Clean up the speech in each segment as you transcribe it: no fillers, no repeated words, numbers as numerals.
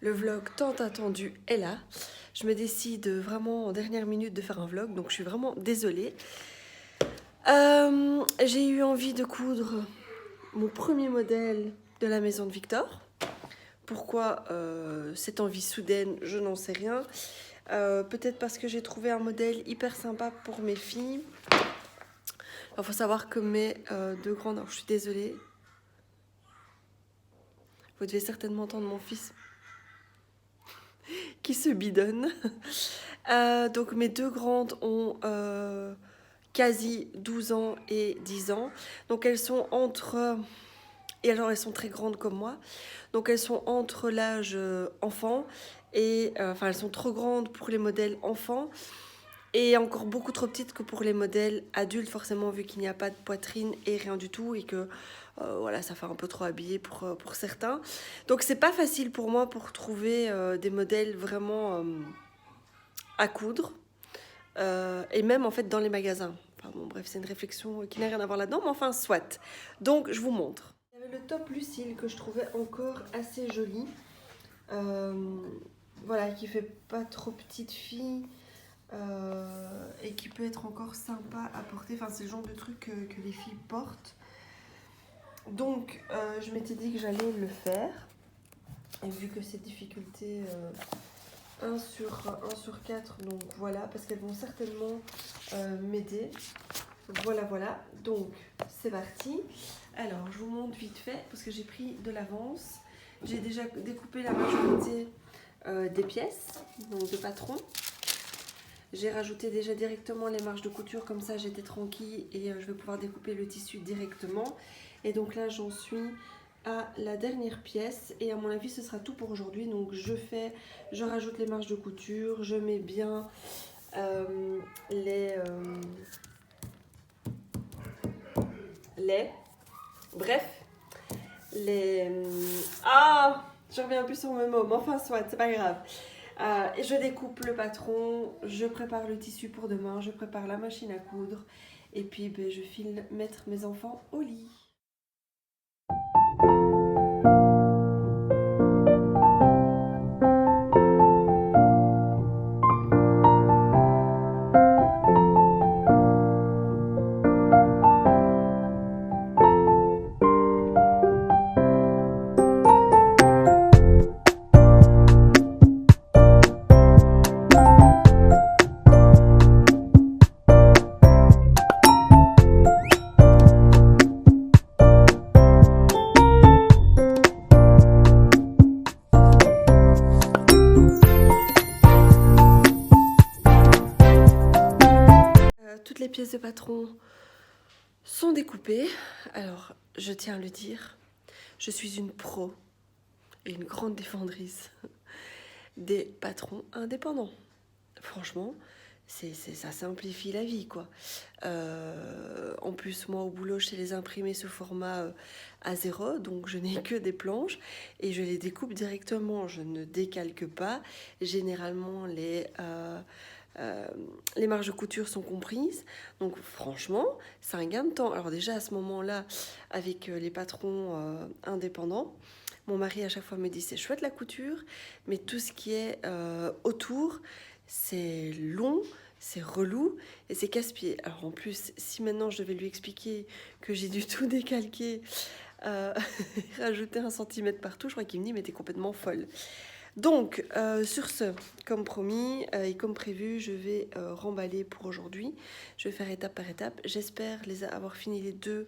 Le vlog tant attendu est là. Je me décide vraiment en dernière minute de faire un vlog, donc je suis vraiment désolée. J'ai eu envie de coudre mon premier modèle de la maison de Victor. Pourquoi cette envie soudaine, je n'en sais rien. Peut-être parce que j'ai trouvé un modèle hyper sympa pour mes filles. Il faut savoir que mes deux grandes... Alors, je suis désolée. Vous devez certainement entendre mon fils qui se bidonne. Donc mes deux grandes ont quasi 12 ans et 10 ans. Donc elles sont entre... Et alors elles sont très grandes comme moi. Donc elles sont entre l'âge enfant et... Enfin elles sont trop grandes pour les modèles enfants. Et encore beaucoup trop petites que pour les modèles adultes, forcément, vu qu'il n'y a pas de poitrine et rien du tout, et que voilà, ça fait un peu trop habillé pour certains. Donc c'est pas facile pour moi pour trouver des modèles vraiment à coudre, et même en fait dans les magasins. Enfin bon, bref, c'est une réflexion qui n'a rien à voir là-dedans, mais enfin, soit. Donc je vous montre. Il y avait le top Lucille que je trouvais encore assez joli. Voilà, qui fait pas trop petite fille. Et qui peut être encore sympa à porter. Enfin, c'est le genre de truc que les filles portent. Donc, je m'étais dit que j'allais le faire. Et vu que c'est difficulté 1 sur 4, donc voilà, parce qu'elles vont certainement m'aider. Voilà, voilà. Donc, c'est parti. Alors, je vous montre vite fait, parce que j'ai pris de l'avance. J'ai déjà découpé la majorité des pièces, donc de patron. J'ai rajouté déjà directement les marges de couture, comme ça j'étais tranquille et je vais pouvoir découper le tissu directement. Et donc là j'en suis à la dernière pièce et à mon avis ce sera tout pour aujourd'hui. Donc je rajoute les marges de couture, je mets bien les bref, je reviens plus sur mes mots, mais enfin soit, c'est pas grave. Et je découpe le patron, je prépare le tissu pour demain, je prépare la machine à coudre et puis je file mettre mes enfants au lit. Toutes les pièces de patron sont découpées. Alors, je tiens à le dire, je suis une pro et une grande défendrice des patrons indépendants. Franchement, ça simplifie la vie, quoi. En plus, moi, au boulot, je sais les imprimer sous format A0, donc je n'ai que des planches et je les découpe directement. Je ne décalque pas. Généralement, les marges de couture sont comprises. Donc, franchement, c'est un gain de temps. Alors déjà, à ce moment-là, avec les patrons indépendants, mon mari, à chaque fois, me dit, c'est chouette la couture, mais tout ce qui est autour... c'est long, c'est relou et c'est casse-pied. Alors en plus, si maintenant je devais lui expliquer que j'ai dû tout décalquer, rajouter 1 centimètre partout, je crois qu'il me dit mais t'es complètement folle. Donc sur ce, comme promis et comme prévu, je vais remballer pour aujourd'hui. Je vais faire étape par étape. J'espère avoir fini les 2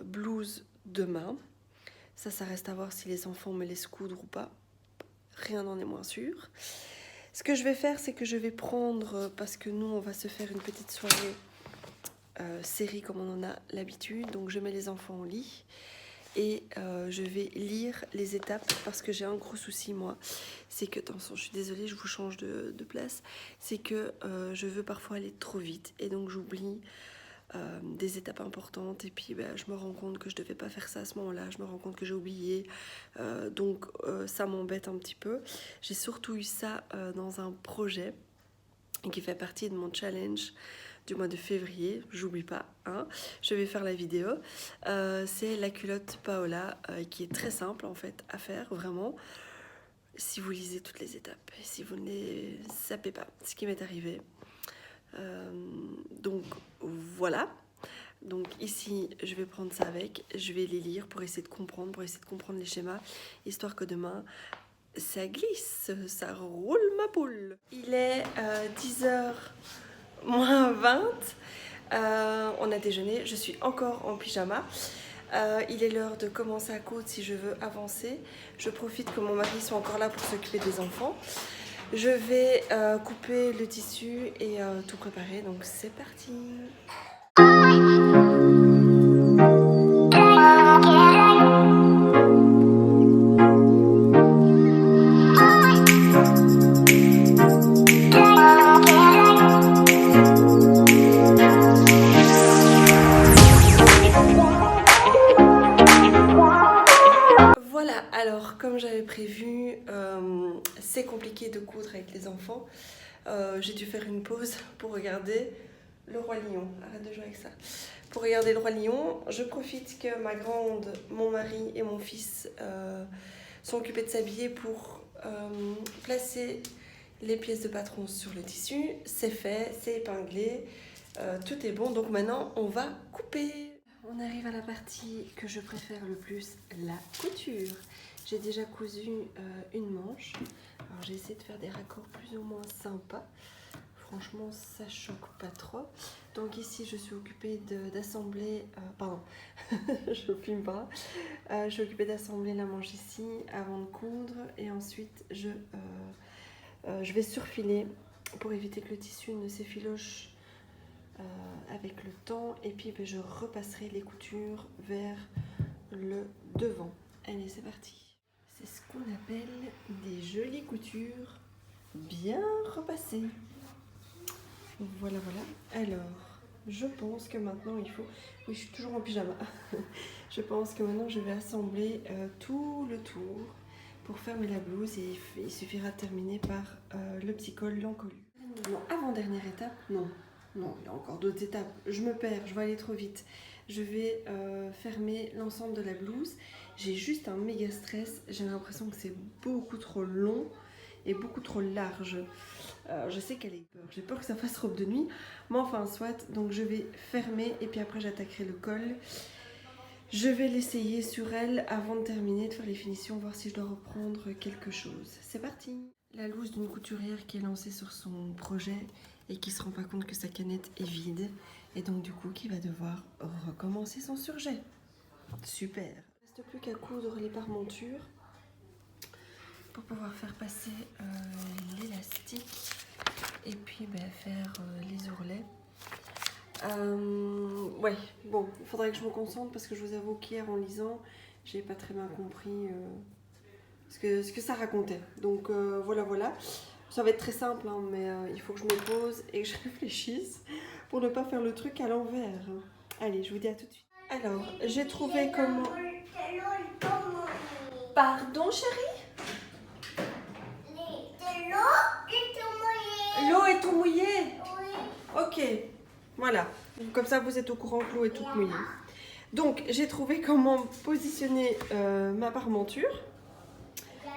blouses demain. Ça reste à voir si les enfants me laissent coudre ou pas. Rien n'en est moins sûr. Ce que je vais faire, c'est que je vais prendre, parce que nous, on va se faire une petite soirée série comme on en a l'habitude. Donc, je mets les enfants au lit et je vais lire les étapes parce que j'ai un gros souci, moi. C'est que, attention, je suis désolée, je vous change de place. C'est que je veux parfois aller trop vite et donc j'oublie des étapes importantes et puis je me rends compte que je devais pas faire ça à ce moment-là, je me rends compte que j'ai oublié, donc ça m'embête un petit peu. J'ai surtout eu ça dans un projet qui fait partie de mon challenge du mois de février, j'oublie pas, hein, je vais faire la vidéo. C'est la culotte Paola qui est très simple en fait à faire, vraiment. si vous lisez toutes les étapes et si vous ne les sapez pas, ce qui m'est arrivé. Donc voilà. Donc ici, je vais prendre ça avec, je vais les lire pour essayer de comprendre les schémas, histoire que demain, ça glisse, ça roule ma poule. Il est 10h moins 20, on a déjeuné, je suis encore en pyjama. Il est l'heure de commencer à coudre si je veux avancer. Je profite que mon mari soit encore là pour s'occuper des enfants. Je vais couper le tissu et tout préparer, donc c'est parti. Voilà, alors comme j'avais prévu, c'est compliqué de coudre avec les enfants. J'ai dû faire une pause pour regarder Le Roi Lion. Arrête de jouer avec ça. Pour regarder Le Roi Lion, je profite que ma grande, mon mari et mon fils sont occupés de s'habiller pour placer les pièces de patron sur le tissu. C'est fait, c'est épinglé, tout est bon. Donc maintenant, on va couper. On arrive à la partie que je préfère le plus, la couture. J'ai déjà cousu une manche. Alors j'ai essayé de faire des raccords plus ou moins sympas. Franchement, ça choque pas trop. Donc ici, je suis occupée d'assembler... pardon, je filme pas. Je suis occupée d'assembler la manche ici avant de coudre. Et ensuite, je vais surfiler pour éviter que le tissu ne s'effiloche avec le temps. Et puis, je repasserai les coutures vers le devant. Allez, c'est parti. C'est ce qu'on appelle des jolies coutures bien repassées. Voilà, voilà. Alors, je pense que maintenant il faut... Oui, je suis toujours en pyjama. Je pense que maintenant je vais assembler tout le tour pour fermer la blouse et il suffira de terminer par le petit col, l'encolure. Non, avant-dernière étape, non, il y a encore d'autres étapes. Je me perds, je vais aller trop vite. Je vais fermer l'ensemble de la blouse. J'ai juste un méga stress. J'ai l'impression que c'est beaucoup trop long et beaucoup trop large. Je sais qu'elle est peur. J'ai peur que ça fasse robe de nuit. Mais enfin, soit. Donc je vais fermer et puis après j'attaquerai le col. Je vais l'essayer sur elle avant de terminer, de faire les finitions, voir si je dois reprendre quelque chose. C'est parti. La loose d'une couturière qui est lancée sur son projet et qui se rend pas compte que sa canette est vide. Et donc du coup qui va devoir recommencer son surjet. Super. Il ne reste plus qu'à coudre les parmentures pour pouvoir faire passer l'élastique et puis faire les ourlets. Ouais, bon, il faudrait que je me concentre parce que je vous avoue qu'hier en lisant, j'ai pas très bien compris ce que ça racontait. Donc voilà. Ça va être très simple, hein, mais il faut que je me pose et que je réfléchisse pour ne pas faire le truc à l'envers. Allez, je vous dis à tout de suite. Alors, j'ai trouvé comment... Pardon, chérie? L'eau est tout mouillée? Oui. Ok, voilà. Comme ça, vous êtes au courant que l'eau est toute mouillée. Donc, j'ai trouvé comment positionner ma parmenture.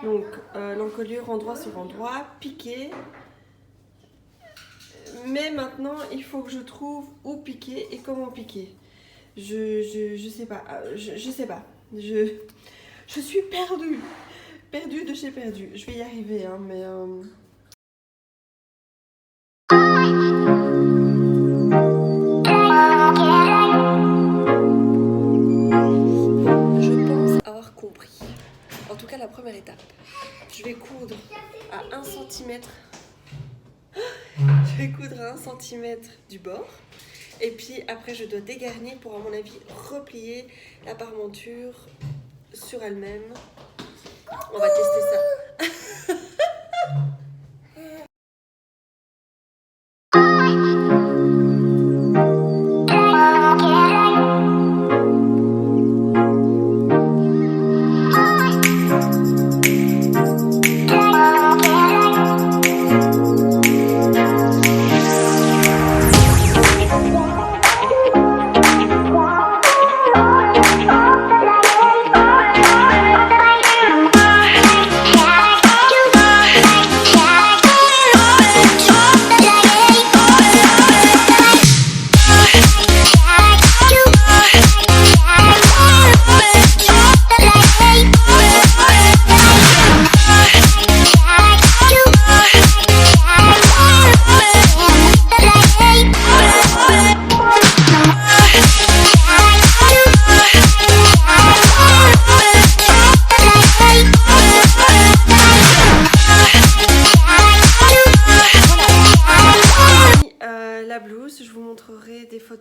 Donc, l'encolure endroit sur endroit, piqué. Mais maintenant, il faut que je trouve où piquer et comment piquer. Je sais pas. Je sais pas. Je suis perdue. Perdue de chez perdue. Je vais y arriver, hein, mais... Je pense avoir compris. En tout cas, la première étape. Je vais coudre à 1 cm. Je vais coudre à 1 cm du bord. Et puis après, je dois dégarnir pour, à mon avis, replier la parmenture sur elle-même. On va tester ça.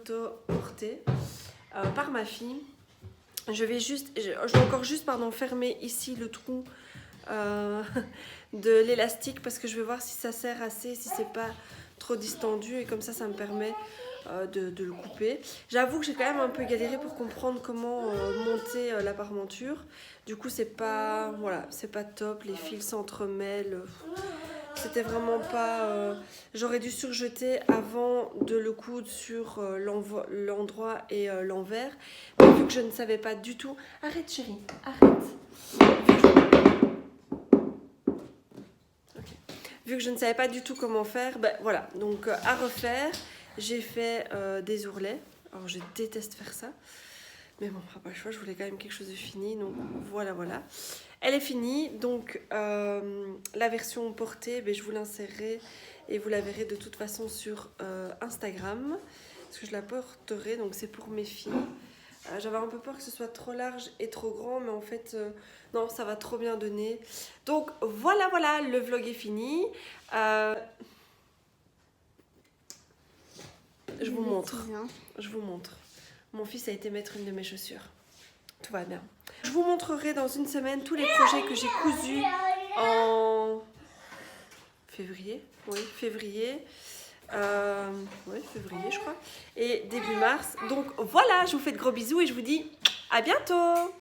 photos portées par ma fille. Je vais encore juste fermer ici le trou de l'élastique parce que je vais voir si ça sert assez, si c'est pas trop distendu, et comme ça me permet de le couper. J'avoue que j'ai quand même un peu galéré pour comprendre comment monter la parmenture. Du coup c'est pas top, les fils s'entremêlent. C'était vraiment pas... J'aurais dû surjeter avant de le coudre sur l'endroit et l'envers. Mais vu que je ne savais pas du tout... Arrête chérie, arrête. Okay. Vu que je ne savais pas du tout comment faire, ben voilà. Donc à refaire, j'ai fait des ourlets. Alors je déteste faire ça. Mais bon, pas le choix, je voulais quand même quelque chose de fini. Donc voilà. Elle est finie, donc la version portée, je vous l'insérerai et vous la verrez de toute façon sur Instagram, parce que je la porterai, donc c'est pour mes filles. J'avais un peu peur que ce soit trop large et trop grand, mais en fait, non, ça va trop bien donner. Donc voilà, le vlog est fini. Je vous montre. Mon fils a été mettre une de mes chaussures. Tout va bien. Je vous montrerai dans une semaine tous les projets que j'ai cousus en février. Oui, février. Février, je crois. Et début mars. Donc voilà, je vous fais de gros bisous et je vous dis à bientôt.